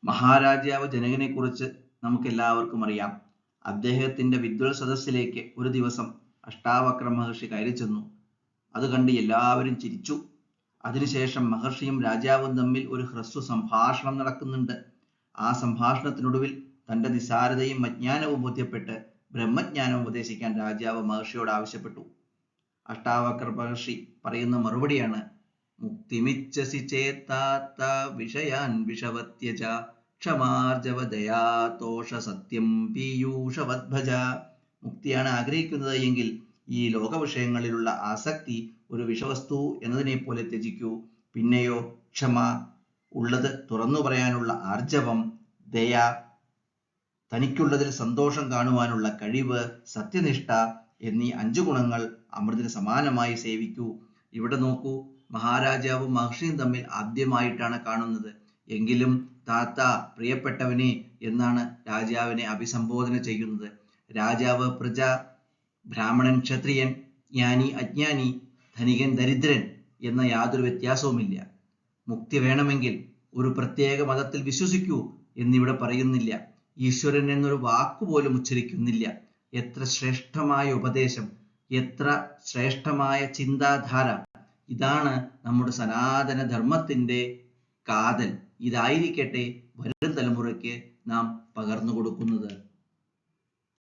മഹാരാജാവ് ജനകനെ കുറിച്ച് നമുക്ക് എല്ലാവർക്കും അറിയാം. അദ്ദേഹത്തിന്റെ വിദ്വൽ സദസ്സിലേക്ക് ഒരു ദിവസം അഷ്ടാവക്ര മഹർഷി കയറി ചെന്നു. അത് കണ്ട് എല്ലാവരും ചിരിച്ചു. അതിനുശേഷം മഹർഷിയും രാജാവും തമ്മിൽ ഒരു ഹ്രസ്വ സംഭാഷണം നടക്കുന്നുണ്ട്. ആ സംഭാഷണത്തിനൊടുവിൽ തന്റെ നിസ്സാരതയും അജ്ഞാനവും ബോധ്യപ്പെട്ട് ബ്രഹ്മജ്ഞാനം ഉപദേശിക്കാൻ രാജാവ് മഹർഷിയോട് ആവശ്യപ്പെട്ടു. അഷ്ടാവക്ര മഹർഷി പറയുന്ന മറുപടിയാണ്: മുക്തിമിച്ഛസി ചേത്താത്ത വിഷയാൻ വിഷവത്യജ ക്ഷമാർജവദയാതോഷ സത്യം പീയൂഷവദ്ഭജ. മുക്തിയാണ് ആഗ്രഹിക്കുന്നത് എങ്കിൽ ഈ ലോക വിഷയങ്ങളിലുള്ള ആസക്തി ഒരു വിഷവസ്തു എന്നതിനെ പോലെ ത്യജിക്കൂ. പിന്നെയോ ക്ഷമ, ഉള്ളത് തുറന്നു പറയാനുള്ള ആർജവം, ദയ, തനിക്കുള്ളതിൽ സന്തോഷം കാണുവാനുള്ള കഴിവ്, സത്യനിഷ്ഠ എന്നീ 5 ഗുണങ്ങൾ അമൃതിന് സമാനമായി സേവിക്കൂ. ഇവിടെ നോക്കൂ, മഹാരാജാവും മഹർഷിയും തമ്മിൽ ആദ്യമായിട്ടാണ് കാണുന്നത്. എങ്കിലും താത്ത, പ്രിയപ്പെട്ടവനെ എന്നാണ് രാജാവിനെ അഭിസംബോധന ചെയ്യുന്നത്. രാജാവ്, പ്രജ, ബ്രാഹ്മണൻ, ക്ഷത്രിയൻ, ജ്ഞാനി, അജ്ഞാനി, ധനികൻ, ദരിദ്രൻ എന്ന യാതൊരു വ്യത്യാസവുമില്ല. മുക്തി വേണമെങ്കിൽ ഒരു പ്രത്യേക മതത്തിൽ വിശ്വസിക്കൂ എന്നിവിടെ പറയുന്നില്ല. ഈശ്വരൻ എന്നൊരു വാക്കുപോലും ഉച്ചരിക്കുന്നില്ല. എത്ര ശ്രേഷ്ഠമായ ഉപദേശം, എത്ര ശ്രേഷ്ഠമായ ചിന്താധാര! ഇതാണ് നമ്മുടെ സനാതന ധർമ്മത്തിന്റെ കാതൽ. ഇതായിരിക്കട്ടെ വരും തലമുറയ്ക്ക് നാം പകർന്നു കൊടുക്കുന്നത്.